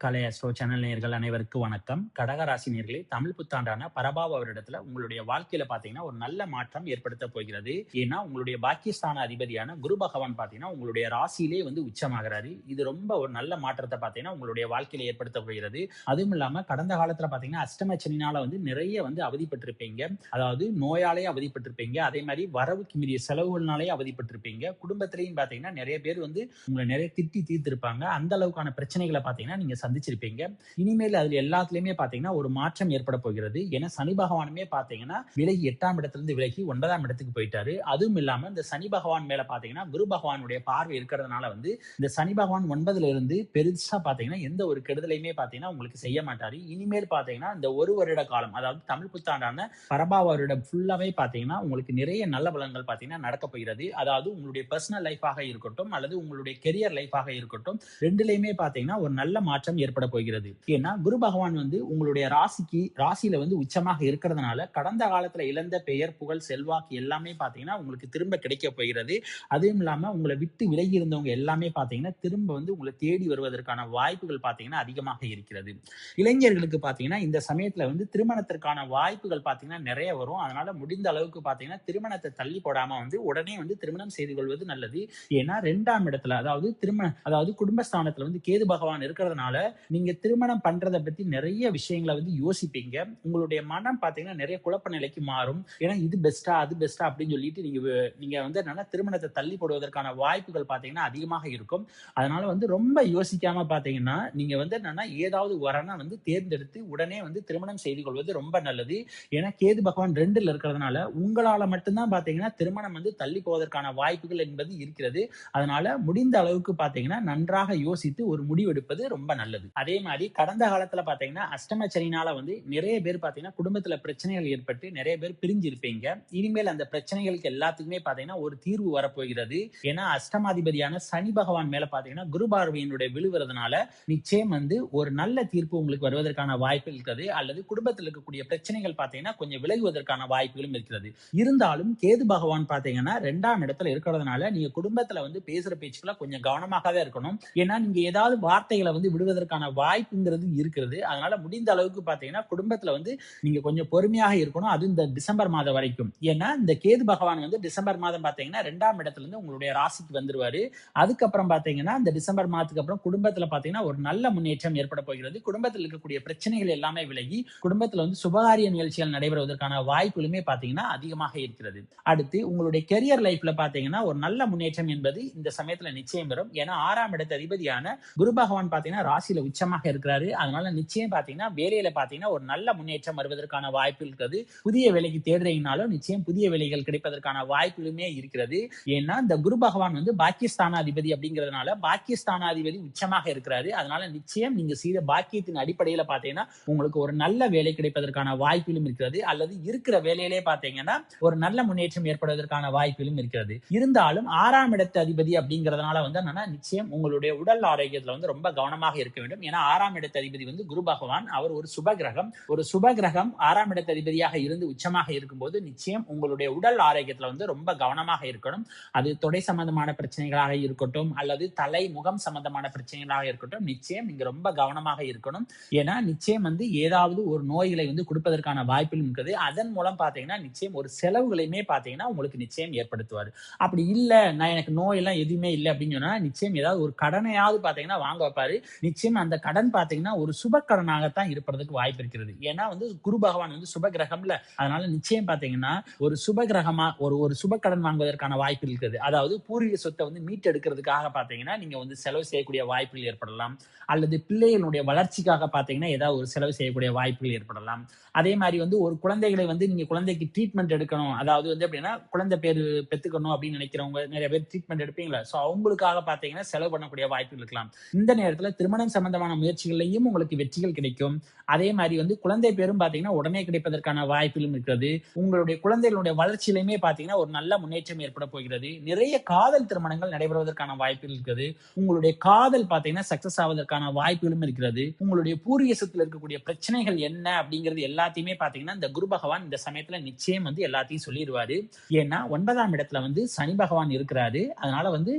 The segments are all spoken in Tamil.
கலை அஸ்ட்ரோ சேனல் நேயர்கள் அனைவருக்கும் வணக்கம். கடகராசி நேயர்களே, தமிழ் புத்தாண்டான பரபாவ வருடத்துல உங்களுடைய வாழ்க்கையில பாத்தீங்கன்னா ஒரு நல்ல மாற்றம் ஏற்படுத்த போகிறது. ஏன்னா உங்களுடைய பாக்கியஸ்தான அதிபதியான குரு பகவான் பாத்தீங்கன்னா உங்களுடைய ராசியிலே உச்சமாகிறாரு. இது ரொம்ப ஒரு நல்ல மாற்றத்தை பாத்தீங்கன்னா உங்களுடைய வாழ்க்கையில ஏற்படுத்த போகிறது. அதுவும் இல்லாம கடந்த காலத்துல பாத்தீங்கன்னா அஷ்டம சனினால நிறைய அவதிப்பட்டிருப்பீங்க. அதாவது நோயாலே அவதிப்பட்டிருப்பீங்க. அதே மாதிரி வரவுக்கு மீறிய செலவுகள்னாலே அவதிப்பட்டிருப்பீங்க. குடும்பத்திலையும் பாத்தீங்கன்னா நிறைய பேர் உங்களை நிறைய திட்டி தீர்த்திருப்பாங்க. அந்த அளவுக்கான பிரச்சனைகளை பாத்தீங்கன்னா நீங்க சந்திச்சிருப்பீங்க. இனிமேல் அதுல எல்லாத்துலயுமே பாத்தீங்கன்னா ஒரு மாற்றம் ஏற்பட போகிறது. ஏன்னா சனி பகவானுமே பாத்தீங்கன்னா விலகி 8ஆம் இடத்திலிருந்து விலகி 9ஆம் இடத்துக்கு போயிட்டாரு. அதுவும் இல்லாம இந்த சனி பகவான் மேல பாத்தீங்கன்னா குரு பகவானுடைய பார்வை இருக்கிறதுனால இந்த சனி பகவான் 9ல இருந்து பெருசா பாத்தீங்கன்னா எந்த ஒரு கெடுதலையுமே பாத்தீங்கன்னா உங்களுக்கு செய்ய மாட்டாரு. இனிமேல் பாத்தீங்கன்னா இந்த ஒரு வருட காலம், அதாவது தமிழ் புத்தாண்டான பரபாவ வருடம் ஃபுல்லாவே பாத்தீங்கன்னா உங்களுக்கு நிறைய நல்ல பலன்கள் பாத்தீங்கன்னா நடக்க போகிறது. அதாவது உங்களுடைய பர்சனல் லைஃபாக இருக்கட்டும் அல்லது உங்களுடைய கெரியர் லைஃபாக இருக்கட்டும், ரெண்டுலயுமே பாத்தீங்கன்னா ஒரு நல்ல மாற்றம் ஏற்பட போகிறது. ஏன்னா குரு பகவான் உங்களுடைய ராசியில உச்சமாக இருக்கிறதுனால கடந்த காலத்துல இழந்த பெயர் புகழ் செல்வாக்கு எல்லாமே பாத்தீங்கன்னா உங்களுக்கு திரும்ப கிடைக்க போகிறது. அதுவும் இல்லாம உங்களை விட்டு விலகி இருந்தவங்க எல்லாமே பாத்தீங்கன்னா திரும்ப உங்களை தேடி வருவதற்கான வாய்ப்புகள் பாத்தீங்கன்னா அதிகமாக இருக்கிறது. இளைஞர்களுக்கு பாத்தீங்கன்னா இந்த சமயத்துல திருமணத்திற்கான வாய்ப்புகள் பாத்தீங்கன்னா நிறைய வரும். அதனால முடிந்த அளவுக்கு பாத்தீங்கன்னா திருமணத்தை தள்ளி போடாம உடனே திருமணம் செய்து கொள்வது நல்லது. ஏன்னா 2ஆம் இடத்துல அதாவது குடும்பஸ்தானத்துல கேது பகவான் இருக்கிறதுனால நீங்க திருமணம் பண்றதை பத்தி நிறைய விஷயங்களை யோசிப்பீங்க. உங்களுடைய மனம் பாத்தீங்கன்னா நிறைய குழப்ப நிலைக்கு மாறும். ஏன்னா இது பெஸ்டா அது பெஸ்டா அப்படின்னு சொல்லிட்டு நீங்க திருமணத்தை தள்ளி போடுவதற்கான வாய்ப்புகள் பாத்தீங்கன்னா அதிகமாக இருக்கும். அதனால ரொம்ப யோசிக்காம பாத்தீங்கன்னா நீங்க ஏதாவது வரனை தேர்ந்தெடுத்து உடனே திருமணம் செய்து கொள்வது ரொம்ப நல்லது. ஏன்னா கேது பகவான் 2ல இருக்கிறதுனால உங்களால மட்டும்தான் பாத்தீங்கன்னா திருமணம் தள்ளி போவதற்கான வாய்ப்புகள் என்பது இருக்கிறது. அதனால முடிந்த அளவுக்கு பாத்தீங்கன்னா நன்றாக யோசித்து ஒரு முடிவெடுப்பது ரொம்ப நல்லது. அதே மாதிரி கடந்த காலத்துல பாத்தீங்கன்னா அஷ்டம சனினால நிறைய பேர் பாத்தீங்கன்னா குடும்பத்துல பிரச்சனைகள் ஏற்பட்டு நிறைய பேர் பிரிஞ்சு இருப்பீங்க. இனிமேல் அந்த பிரச்சனைகளுக்கு எல்லாத்துக்குமே பாத்தீங்கன்னா ஒரு தீர்வு வரப்போகிறது. ஏன்னா அஷ்டமாதிபதியான சனி பகவான் மேல பாத்தீங்கன்னா குரு பார்வையினுடைய விழுவுறதுனால நிச்சயம் ஒரு நல்ல தீர்ப்பு உங்களுக்கு வருவதற்கான வாய்ப்பு இருக்கிறது. அல்லது குடும்பத்தில் இருக்கக்கூடிய பிரச்சனைகள் பாத்தீங்கன்னா கொஞ்சம் விலகுவதற்கான வாய்ப்புகளும் இருக்கிறது. இருந்தாலும் கேது பகவான் பாத்தீங்கன்னா 2ஆம் இடத்துல இருக்கிறதுனால நீங்க குடும்பத்துல பேசுற பேச்சுக்களை கொஞ்சம் கவனமாகவே இருக்கணும். ஏன்னா நீங்க ஏதாவது வார்த்தைகளை விடுவதற்கான வாய்ப்புங்கிறது இருக்கிறது. அதனால முடிந்த அளவுக்கு பாத்தீங்கன்னா குடும்பத்துல நீங்க கொஞ்சம் பொறுமையாக இருக்கணும். அது இந்த டிசம்பர் மாதம் வரைக்கும். ஏன்னா இந்த கேது பகவான் டிசம்பர் மாதம் பாத்தீங்கன்னா 2ஆம் இடத்துல இருந்து உங்களுடைய ராசிக்கு வந்துருவாரு. அதுக்கப்புறம் பாத்தீங்கன்னா இந்த டிசம்பர் மாதத்துக்கு அப்புறம் குடும்பத்துல பாத்தீங்கன்னா ஒரு நல்ல முன்னேற்றம் ஏற்பட போகிறது. குடும்பத்தில் இருக்கக்கூடிய பிரச்சனைகள் எல்லாமே விலகி குடும்பத்துல சுபகாரிய நிகழ்ச்சிகள் நடைபெறுவதற்கான வாய்ப்புகளுமே பாத்தீங்கன்னா அதிகமாக இருக்கிறது. அடுத்து உங்களுடைய கெரியர் லைஃப்ல பாத்தீங்கன்னா ஒரு நல்ல முன்னேற்றம் என்பது இந்த சமயத்துல நிச்சயம் வரும். ஏன்னா 6ஆம் இடத்து அதிபதியான குரு பகவான் பாத்தீங்கன்னா ராசியில உச்சமாக இருக்கிறாரு. அதனால நிச்சயம் பாத்தீங்கன்னா வேலையில பாத்தீங்கன்னா ஒரு நல்ல முன்னேற்றம் வருவதற்கான வாய்ப்பு இருக்கிறது. புதிய வேலைக்கு தேடுறீங்கனாலும் நிச்சயம் புதிய வேலைகள் கிடைப்பதற்கான வாய்ப்புகளுமே இருக்கிறது. ஏன்னா இந்த குரு பகவான் பாக்கியஸ்தான அதிபதி அப்படிங்கிறதுனால பாக்கியஸ்தான அதிபதி உச்சமாக இருக்கிறாரு. அதனால நிச்சயம் நீங்க செய்த பாக்கியத்தின் அடிப்படையில பாத்தீங்கன்னா உங்களுக்கு ஒரு நல்ல வேலை கிடைப்பதற்கான வாய்ப்புகளும் இருக்கிறது. அல்லது இருக்கிற வேலையிலே பாத்தீங்கன்னா ஒரு நல்ல முன்னேற்றம் ஏற்படுவதற்கான வாய்ப்புகளும் இருக்கிறது. இருந்தாலும் 6ஆம் இடத்து அதிபதி அப்படிங்கிறதுனால நிச்சயம் உங்களுடைய உடல் ஆரோக்கியத்துல ரொம்ப கவனமாக இருக்க வேண்டும். ஏன்னா 6ஆம் இடத்து அதிபதி குரு பகவான், அவர் ஒரு சுபகிரகம். ஒரு சுபகிரகம் 6ஆம் இடத்து அதிபதியாக இருந்து உச்சமாக இருக்கும்போது நிச்சயம் உங்களுடைய உடல் ஆரோக்கியத்துல ரொம்ப கவனமாக இருக்கணும். அது தொடை சம்பந்தமான பிரச்சனைகளாக இருக்கட்டும் அல்லது தலை முகம் சம்பந்தமான பிரச்சனைகளாக இருக்கட்டும், நிச்சயம் நீங்க ரொம்ப கவனமாக இருக்கணும். ஏன்னா நிச்சயம் ஏதாவது ஒரு நோய்களை கொடுப்பதற்கான வாய்ப்புகள் இருக்குது. அதன் மூலம் பாத்தீங்கன்னா நிச்சயம் ஒரு செலவுகளையுமே பாத்தீங்கன்னா உங்களுக்கு நிச்சயம் ஏற்படுத்துவார். அப்படி இல்ல நான் எனக்கு நோய் எல்லாம் எதுவுமே இல்லை அப்படின்னு சொன்னா நிச்சயம் ஏதாவது ஒரு கடனையாவது பாத்தீங்கன்னா வாங்க வைப்பாரு. நிச்சயம் அந்த கடன் பாத்தீங்கன்னா ஒரு சுப கடனாகத்தான் இருப்பதற்கு வாய்ப்பு இருக்கிறது. ஏன்னா குரு பகவான் சுப கிரகம்ல. அதனால நிச்சயம் பாத்தீங்கன்னா ஒரு சுப கிரகமா ஒரு சுப கடன் வாங்குவதற்கான வாய்ப்பு இருக்கிறது. அதாவது பூர்வீக சொத்தை மீட்டெடுக்கிறதுக்காக பாத்தீங்கன்னா நீங்க செலவு செய்யக்கூடிய வாய்ப்புகள் ஏற்படலாம். அல்லது பிள்ளைகளுடைய வளர்ச்சிக்காக பாத்தீங்கன்னா ஏதாவது ஒரு செலவு செய்யக்கூடிய வாய்ப்புகள் ஏற்படலாம். அதே மாதிரி ஒரு குழந்தைகளை நீங்க குழந்தைக்கு ட்ரீட்மெண்ட் எடுக்கணும், அதாவது எப்படின்னா குழந்தை பேரு பெத்துக்கணும் அப்படின்னு நினைக்கிறவங்க நிறைய பேர் ட்ரீட்மெண்ட் எடுப்பீங்களா, சோ அவங்களுக்காக பாத்தீங்கன்னா செலவு பண்ணக்கூடிய வாய்ப்புகள் இருக்கலாம். இந்த நேரத்துல திருமணம் சம்பந்தமான முயற்சிகளையும் உங்களுக்கு வெற்றிகள் கிடைக்கும். அதே மாதிரி குழந்தை பேரும் பாத்தீங்கன்னா உடனே கிடைப்பதற்கான வாய்ப்புகளும் இருக்கிறது. உங்களுடைய குழந்தைகளுடைய வளர்ச்சியிலுமே பாத்தீங்கன்னா ஒரு நல்ல முன்னேற்றம் ஏற்பட போகிறது. நிறைய காதல் திருமணங்கள் நடைபெறுவதற்கான வாய்ப்புகள் இருக்குது. உங்களுடைய காதல் பாத்தீங்கன்னா சக்சஸ் ஆவதற்கான வாய்ப்புகளும் இருக்கிறது. உங்களுடைய பூர்வீக சொத்துல இருக்கக்கூடிய பிரச்சனைகள் என்ன அப்படிங்கிறது எல்லாத்தையுமே பாத்தீங்கன்னா இந்த குரு பகவான் இந்த சமயத்துல நிச்சயம் எல்லாத்தையும் சொல்லிடுவாரு. ஏன்னா 9ஆம் இடத்துல சனி பகவான் இருக்கிறாரு. அதனால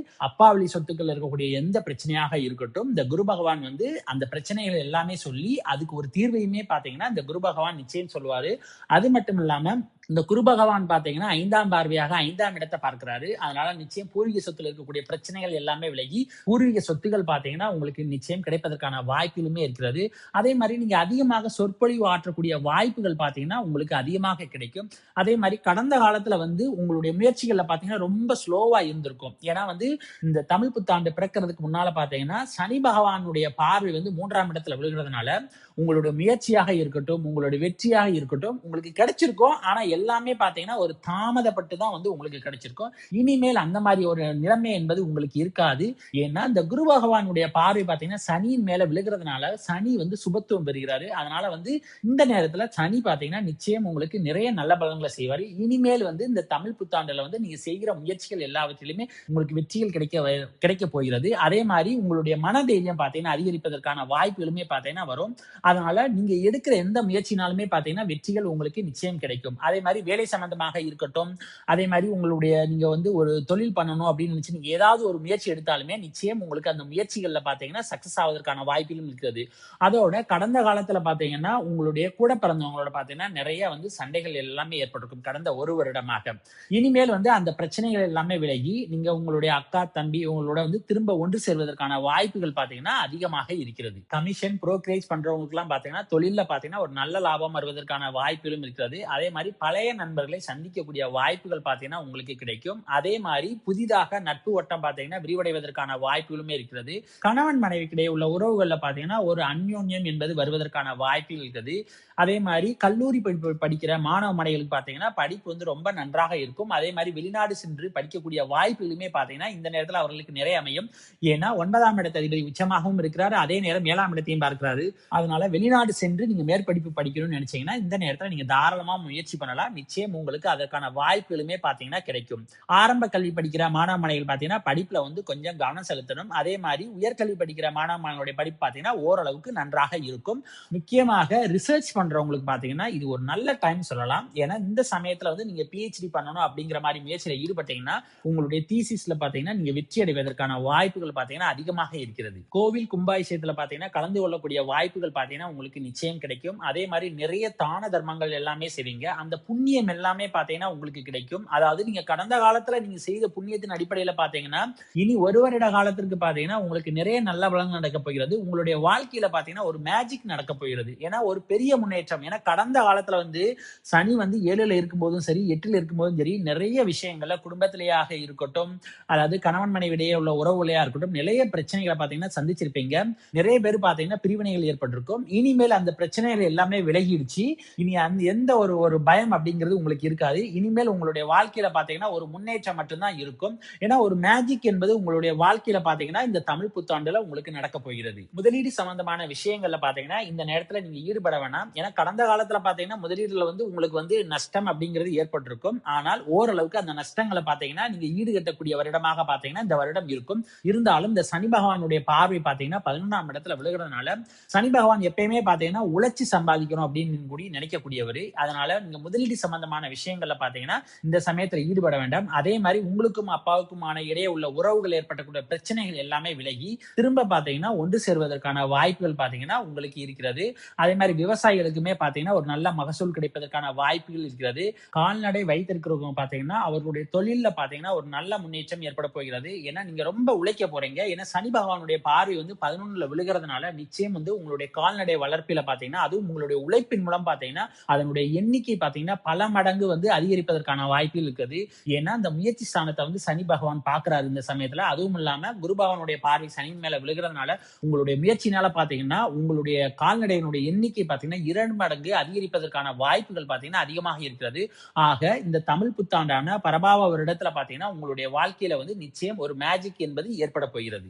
அப்பா வழி சொத்துக்கள் இருக்கக்கூடிய எந்த பிரச்சனையாக இருக்கட்டும், இந்த குரு பகவான் வந்து அந்த பிரச்சனைகள் எல்லாமே சொல்லி அதுக்கு ஒரு தீர்வையுமே பாத்தீங்கன்னா இந்த குரு பகவான் நிச்சயம் சொல்லுவாரு. அது மட்டும் இல்லாம இந்த குரு பகவான் பாத்தீங்கன்னா 5ஆம் பார்வையாக 5ஆம் இடத்தை பார்க்கிறாரு. அதனால நிச்சயம் பூர்வீக சொத்துல இருக்கக்கூடிய பிரச்சனைகள் எல்லாமே விலகி பூர்வீக சொத்துகள் பாத்தீங்கன்னா உங்களுக்கு நிச்சயம் கிடைப்பதற்கான வாய்ப்புகளுமே இருக்கிறது. அதே மாதிரி நீங்க அதிகமாக சொற்பொழிவு ஆற்றக்கூடிய வாய்ப்புகள் பாத்தீங்கன்னா உங்களுக்கு அதிகமாக கிடைக்கும். அதே மாதிரி கடந்த காலத்துல வந்து உங்களுடைய முயற்சிகள்ல பாத்தீங்கன்னா ரொம்ப ஸ்லோவா இருந்திருக்கும். ஏன்னா வந்து இந்த தமிழ் புத்தாண்டு பிறக்கிறதுக்கு முன்னால பாத்தீங்கன்னா சனி பகவானுடைய பார்வை வந்து 3ஆம் இடத்துல விழுகிறதுனால உங்களுடைய முயற்சியாக இருக்கட்டும், உங்களுடைய வெற்றியாக இருக்கட்டும் உங்களுக்கு கிடைச்சிருக்கும். ஆனா எல்லாமே பாத்தீங்கன்னா ஒரு தாமதப்பட்டு தான் வந்து உங்களுக்கு கிடைச்சிருக்கும். இனிமேல் அந்த மாதிரி ஒரு நிலைமை என்பது உங்களுக்கு இருக்காது. ஏன்னா இந்த குரு பகவானுடைய பார்வை பாத்தீங்கன்னா சனியின் மேல விழுகிறதுனால சனி வந்து சுபத்துவம் பெறுகிறாரு. அதனால வந்து இந்த நேரத்துல சனி பாத்தீங்கன்னா நிச்சயம் உங்களுக்கு நிறைய நல்ல பலன்களை செய்வாரு. இனிமேல் வந்து இந்த தமிழ் புத்தாண்டுல வந்து நீங்க செய்கிற முயற்சிகள் எல்லாவற்றிலுமே உங்களுக்கு வெற்றிகள் கிடைக்க போகிறது. அதே மாதிரி உங்களுடைய மனதைரியம் பாத்தீங்கன்னா அதிகரிப்பதற்கான வாய்ப்புகளுமே பாத்தீங்கன்னா வரும். அதனால நீங்க எடுக்கிற எந்த முயற்சினாலுமே பாத்தீங்கன்னா வெற்றிகள் உங்களுக்கு நிச்சயம் கிடைக்கும். அதே மாதிரி வேலை சம்பந்தமாக இருக்கட்டும், அதே மாதிரி உங்களுடைய நீங்க வந்து ஒரு தொழில் பண்ணணும் அப்படின்னு நினைச்சு நீங்க ஏதாவது ஒரு முயற்சி எடுத்தாலுமே நிச்சயம் உங்களுக்கு அந்த முயற்சிகள்ல பாத்தீங்கன்னா சக்சஸ் ஆவதற்கான வாய்ப்புகளும் இருக்கிறது. அதோட கடந்த காலத்துல பாத்தீங்கன்னா உங்களுடைய கூட பிறந்தவங்களோட பாத்தீங்கன்னா நிறைய வந்து சண்டைகள் எல்லாமே ஏற்பட்டிருக்கும் கடந்த ஒரு வருடமாக. இனிமேல் வந்து அந்த பிரச்சனைகள் எல்லாமே விலகி நீங்க உங்களுடைய அக்கா தம்பி உங்களோட வந்து திரும்ப ஒன்று சேர்வதற்கான வாய்ப்புகள் பாத்தீங்கன்னா அதிகமாக இருக்கிறது. கமிஷன் புரோக்கரேஜ் பண்றவங்களுக்கு பாத்தீங்கன்னா தொழில பாத்தீங்கன்னா ஒரு நல்ல லாபம் வருவதற்கான வாய்ப்புகளும் இருக்கிறது. அதே மாதிரி பழைய நண்பர்களை சந்திக்கக்கூடிய வாய்ப்புகள் பாத்தீங்கன்னா உங்களுக்கு கிடைக்கும். அதே மாதிரி புதிதாக நட்பு வட்டம் பாத்தீங்கன்னா விரிவடைவதற்கான வாய்ப்புகளுமே இருக்கிறது. கணவன் மனைவிக்கிடையே உள்ள உறவுகள்ல பாத்தீங்கன்னா ஒரு அந்யோன்யம் என்பது வருவதற்கான வாய்ப்புகள் இருக்கிறது. அதே மாதிரி கல்லூரி படிக்கிற மாணவ மாணவிகளுக்கு பாத்தீங்கன்னா படிப்பு வந்து ரொம்ப நன்றாக இருக்கும். அதே மாதிரி வெளிநாடு சென்று படிக்கக்கூடிய வாய்ப்புகளுமே பாத்தீங்கன்னா இந்த நேரத்தில் அவர்களுக்கு நிறைய அமையும். ஏன்னா 9ஆம் இடத்த அதிபதி உச்சமாகவும் இருக்கிறாரு. அதே நேரம் 7ஆம் இடத்தையும் பார்க்கிறாரு. அதனால வெளிநாடு சென்று நீங்க மேற்படிப்பு படிக்கணும்னு நினைச்சீங்கன்னா இந்த நேரத்துல நீங்க தாராளமா முயற்சி பண்ணலாம். நிச்சயம் உங்களுக்கு அதற்கான வாய்ப்புகளுமே பாத்தீங்கன்னா கிடைக்கும். ஆரம்ப கல்வி படிக்கிற மாணவ மாணவிகள் பாத்தீங்கன்னா படிப்புல வந்து கொஞ்சம் கவனம் செலுத்தணும். அதே மாதிரி உயர்கல்வி படிக்கிற மாணவ மாணவிகளுடைய படிப்பு பாத்தீங்கன்னா ஓரளவுக்கு நன்றாக இருக்கும். முக்கியமாக ரிசர்ச் பண்றவங்களுக்கு பாத்தீங்கன்னா இது ஒரு நல்ல டைம் சொல்லலாம். ஏன்னா இந்த சமயத்துல வந்து நீங்க PhD பண்ணணும் அப்படிங்கிற மாதிரி முயற்சியில ஈடுபட்டீங்கன்னா உங்களுடைய தீசிஸ்ல பாத்தீங்கன்னா நீங்க வெற்றி அடைவதற்கான வாய்ப்புகள் பாத்தீங்கன்னா அதிகமாக இருக்கிறது. கோவில் கும்பாபிஷேகத்துல பாத்தீங்கன்னா கலந்து கொள்ளக்கூடிய வாய்ப்புகள் பாத்தீங்கன்னா உங்களுக்கு நிச்சயம் கிடைக்கும். அதே மாதிரி நிறைய தான தர்மங்கள் எல்லாமே செய்வீங்க. அந்த புண்ணியம் எல்லாமே பாத்தீங்கன்னா உங்களுக்கு கிடைக்கும். அதாவது நீங்க கடந்த காலத்துல நீங்க செய்த புண்ணியத்தின் அடிப்படையில பாத்தீங்கன்னா இனி ஒரு வருட காலத்திற்கு பாத்தீங்கன்னா உங்களுக்கு நிறைய நல்ல பலன்கள் நடக்க போகிறது. உங்களுடைய வாழ்க்கையில பாத்தீங்கன்னா ஒரு மேஜிக் நடக்க போகிறது. ஏன்னா ஒரு பெரிய முன்னேற்றம். ஏன்னா கடந்த காலத்துல வந்து சனி வந்து 7ல இருக்கும் போதும் சரி 8ல இருக்கும் போதும் சரி நிறைய விஷயங்கள்ல குடும்பத்திலேயாக இருக்கட்டும், அதாவது கணவன் மனைவிடையே உள்ள உறவுலையா இருக்கட்டும் நிறைய பிரச்சனைகளை பாத்தீங்கன்னா சந்திச்சிருப்பீங்க. நிறைய பேர் பாத்தீங்கன்னா பிரிவினைகள் ஏற்பட்டிருக்கும். இனிமேல் அந்த பிரச்சனைகள் எல்லாமே விலகிடுச்சு. இனி அந்த எந்த ஒரு பயம் அப்படிங்கிறது உங்களுக்கு இருக்காது. இனிமேல் உங்களுடைய வாழ்க்கையில பாத்தீங்கன்னா ஒரு முன்னேற்றம் மட்டும்தான் இருக்கும். ஏன்னா ஒரு மேஜிக் என்பது உங்களுடைய வாழ்க்கையில பாத்தீங்கன்னா இந்த தமிழ் புத்தாண்டுல உங்களுக்கு நடக்க போகிறது. முதலீடு சம்பந்தமான விஷயங்கள்ல பாத்தீங்கன்னா இந்த நேரத்துல நீங்க ஈடுபட வேணாம். ஏன்னா கடந்த காலத்துல பாத்தீங்கன்னா முதலீடுல வந்து உங்களுக்கு வந்து நஷ்டம் அப்படிங்கிறது ஏற்பட்டிருக்கும். ஆனால் ஓரளவுக்கு அந்த நஷ்டங்களை பாத்தீங்கன்னா நீங்க ஈடுகட்டக்கூடிய வருடமாக பாத்தீங்கன்னா இந்த வருடம் இருக்கும். இருந்தாலும் இந்த சனி பகவானுடைய பார்வை பாத்தீங்கன்னா 11ஆம் இடத்துல விழுகிறதுனால சனி பகவான் எப்பயுமே பாத்தீங்கன்னா உழைச்சி சம்பாதிக்கணும் அப்படின்னு கூடி நினைக்கக்கூடியவர். அதனால நீங்க முதலீடு சம்பந்தமான விஷயங்கள்ல பாத்தீங்கன்னா இந்த சமயத்துல ஈடுபட வேண்டாம். அதே மாதிரி உங்களுக்கும் அப்பாவுக்குமான இடையே உள்ள உறவுகள் ஏற்பட்டக்கூடிய பிரச்சனைகள் எல்லாமே விலகி திரும்ப பாத்தீங்கன்னா ஒன்று சேர்வதற்கான வாய்ப்புகள் பாத்தீங்கன்னா உங்களுக்கு இருக்கிறது. அதே மாதிரி விவசாயிகளுக்குமே பாத்தீங்கன்னா ஒரு நல்ல மகசூல் கிடைப்பதற்கான வாய்ப்புகள் இருக்கிறது. கால்நடை வைத்திருக்கிறவங்க பாத்தீங்கன்னா அவர்களுடைய தொழில்ல பாத்தீங்கன்னா ஒரு நல்ல முன்னேற்றம் ஏற்பட போகிறது. ஏன்னா நீங்க ரொம்ப உழைக்க போறீங்க. ஏன்னா சனி பகவானுடைய பார்வை வந்து 11ல விழுகிறதுனால நிச்சயம் வந்து உங்களுடைய கால்நடை வளர்ப்பில பாத்தீங்கன்னா அதுவும் உங்களுடைய உழைப்பின் மூலம் பாத்தீங்கன்னா அதனுடைய எண்ணிக்கை பாத்தீங்கன்னா பல மடங்கு வந்து அதிகரிப்பதற்கான வாய்ப்புகள் இருக்குது. ஏன்னா அந்த முயற்சி ஸ்தானத்தை வந்து சனி பகவான் பாக்குறாரு இந்த சமயத்துல. அதுவும் இல்லாம குரு பகவானுடைய பார்வை சனி மேல விழுகிறதுனால உங்களுடைய முயற்சினால பாத்தீங்கன்னா உங்களுடைய கால்நடையினுடைய எண்ணிக்கை பாத்தீங்கன்னா 2 மடங்கு அதிகரிப்பதற்கான வாய்ப்புகள் பாத்தீங்கன்னா அதிகமாக இருக்கிறது. ஆக இந்த தமிழ் புத்தாண்டான பரபாவ வருடத்துல பாத்தீங்கன்னா உங்களுடைய வாழ்க்கையில வந்து நிச்சயம் ஒரு மேஜிக் என்பது ஏற்பட போகிறது.